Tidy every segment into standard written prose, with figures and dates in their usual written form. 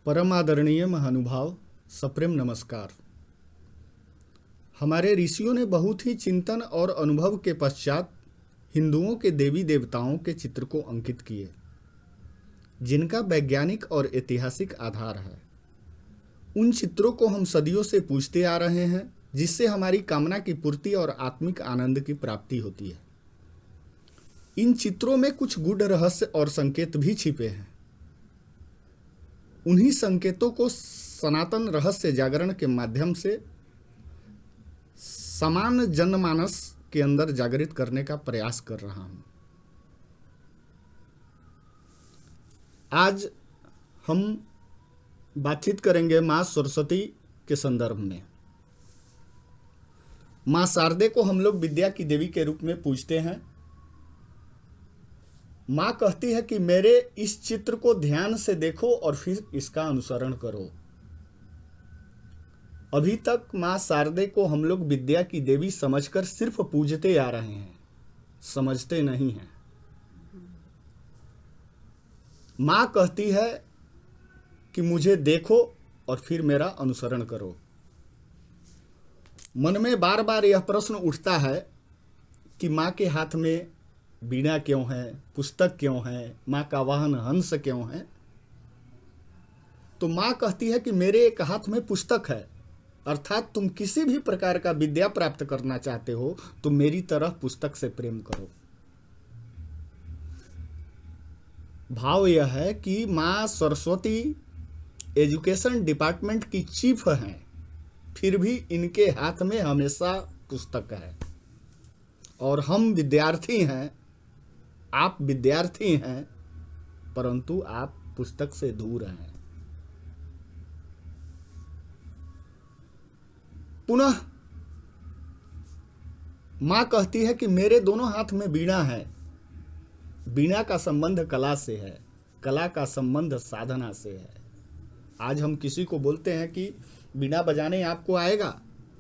परम आदरणीय महानुभाव, सप्रेम नमस्कार। हमारे ऋषियों ने बहुत ही चिंतन और अनुभव के पश्चात हिंदुओं के देवी देवताओं के चित्र को अंकित किए, जिनका वैज्ञानिक और ऐतिहासिक आधार है। उन चित्रों को हम सदियों से पूजते आ रहे हैं, जिससे हमारी कामना की पूर्ति और आत्मिक आनंद की प्राप्ति होती है। इन चित्रों में कुछ गूढ़ रहस्य और संकेत भी छिपे हैं। उन्हीं संकेतों को सनातन रहस्य जागरण के माध्यम से समान जनमानस के अंदर जागृत करने का प्रयास कर रहा हूं। आज हम बातचीत करेंगे मां सरस्वती के संदर्भ में। मां शारदे को हम लोग विद्या की देवी के रूप में पूजते हैं। मां कहती है कि मेरे इस चित्र को ध्यान से देखो और फिर इसका अनुसरण करो। अभी तक मां शारदे को हम लोग विद्या की देवी समझकर सिर्फ पूजते आ रहे हैं, समझते नहीं हैं। मां कहती है कि मुझे देखो और फिर मेरा अनुसरण करो। मन में बार बार यह प्रश्न उठता है कि मां के हाथ में वीणा क्यों है, पुस्तक क्यों है, मां का वाहन हंस क्यों है। तो मां कहती है कि मेरे एक हाथ में पुस्तक है, अर्थात तुम किसी भी प्रकार का विद्या प्राप्त करना चाहते हो तो मेरी तरह पुस्तक से प्रेम करो। भाव यह है कि मां सरस्वती एजुकेशन डिपार्टमेंट की चीफ हैं, फिर भी इनके हाथ में हमेशा पुस्तक है। और हम विद्यार्थी हैं, आप विद्यार्थी हैं, परंतु आप पुस्तक से दूर हैं। पुनः मां कहती है कि मेरे दोनों हाथ में वीणा है। वीणा का संबंध कला से है, कला का संबंध साधना से है। आज हम किसी को बोलते हैं कि वीणा बजाने आपको आएगा,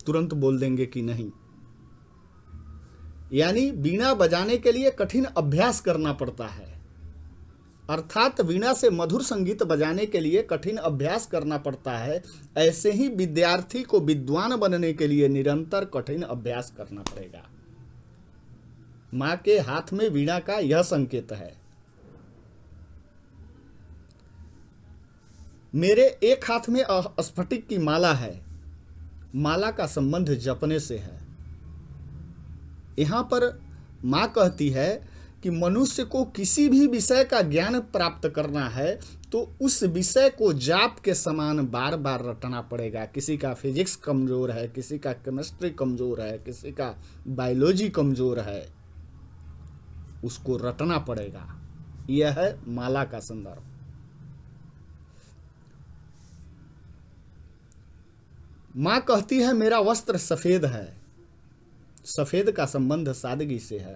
तुरंत बोल देंगे कि नहीं। यानी वीणा बजाने के लिए कठिन अभ्यास करना पड़ता है, अर्थात वीणा से मधुर संगीत बजाने के लिए कठिन अभ्यास करना पड़ता है। ऐसे ही विद्यार्थी को विद्वान बनने के लिए निरंतर कठिन अभ्यास करना पड़ेगा। मां के हाथ में वीणा का यह संकेत है। मेरे एक हाथ में स्फटिक की माला है। माला का संबंध जपने से है। यहां पर मां कहती है कि मनुष्य को किसी भी विषय का ज्ञान प्राप्त करना है तो उस विषय को जाप के समान बार बार रटना पड़ेगा। किसी का फिजिक्स कमजोर है, किसी का केमिस्ट्री कमजोर है, किसी का बायोलॉजी कमजोर है, उसको रटना पड़ेगा। यह है माला का संदर्भ। मां कहती है मेरा वस्त्र सफेद है। सफेद का संबंध सादगी से है,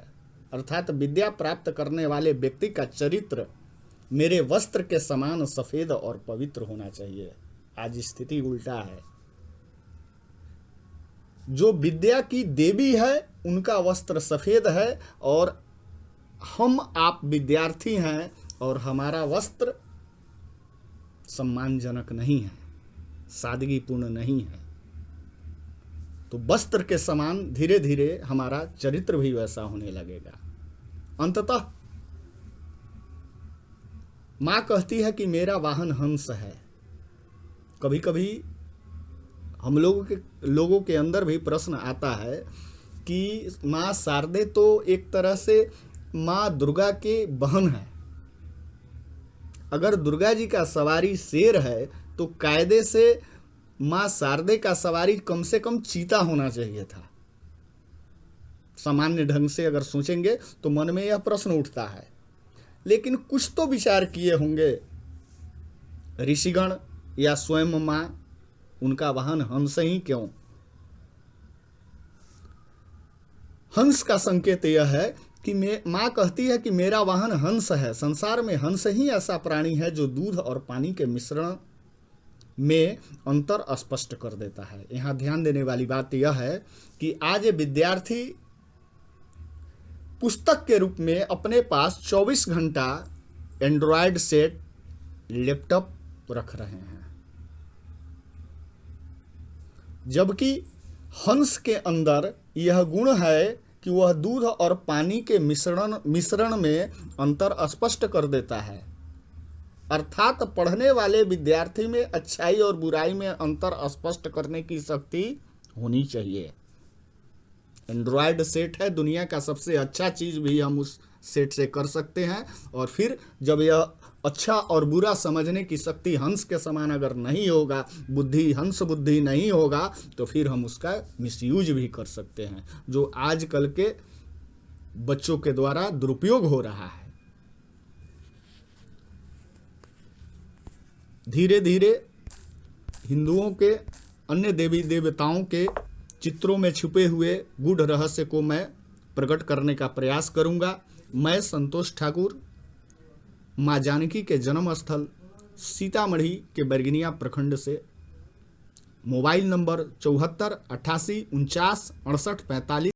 अर्थात विद्या प्राप्त करने वाले व्यक्ति का चरित्र मेरे वस्त्र के समान सफेद और पवित्र होना चाहिए। आज स्थिति उल्टा है। जो विद्या की देवी है उनका वस्त्र सफेद है और हम आप विद्यार्थी हैं और हमारा वस्त्र सम्मानजनक नहीं है, सादगीपूर्ण नहीं है। तो वस्त्र के समान धीरे धीरे हमारा चरित्र भी वैसा होने लगेगा। अंततः मां कहती है कि मेरा वाहन हंस है। कभी कभी हम लोगों के अंदर भी प्रश्न आता है कि मां शारदे तो एक तरह से मां दुर्गा के बहन है। अगर दुर्गा जी का सवारी शेर है तो कायदे से मां शारदे का सवारी कम से कम चीता होना चाहिए था। सामान्य ढंग से अगर सोचेंगे तो मन में यह प्रश्न उठता है। लेकिन कुछ तो विचार किए होंगे ऋषिगण या स्वयं मां, उनका वाहन हंस ही क्यों। हंस का संकेत यह है कि मां कहती है कि मेरा वाहन हंस है। संसार में हंस ही ऐसा प्राणी है जो दूध और पानी के मिश्रण में अंतर स्पष्ट कर देता है। यहां ध्यान देने वाली बात यह है कि आज विद्यार्थी पुस्तक के रूप में अपने पास 24 घंटा एंड्रॉयड सेट, लैपटॉप रख रहे हैं। जबकि हंस के अंदर यह गुण है कि वह दूध और पानी के मिश्रण में अंतर स्पष्ट कर देता है। अर्थात पढ़ने वाले विद्यार्थी में अच्छाई और बुराई में अंतर स्पष्ट करने की शक्ति होनी चाहिए। एंड्रॉयड सेट है, दुनिया का सबसे अच्छा चीज़ भी हम उस सेट से कर सकते हैं। और फिर जब यह अच्छा और बुरा समझने की शक्ति हंस के समान अगर नहीं होगा, बुद्धि हंस बुद्धि नहीं होगा, तो फिर हम उसका मिसयूज भी कर सकते हैं, जो आजकल के बच्चों के द्वारा दुरुपयोग हो रहा है। धीरे धीरे हिंदुओं के अन्य देवी देवताओं के चित्रों में छुपे हुए गूढ़ रहस्य को मैं प्रकट करने का प्रयास करूंगा। मैं संतोष ठाकुर माँ जानकी के जन्म स्थल सीतामढ़ी के बैरगनिया प्रखंड से, मोबाइल नंबर 74 88 49 68 45।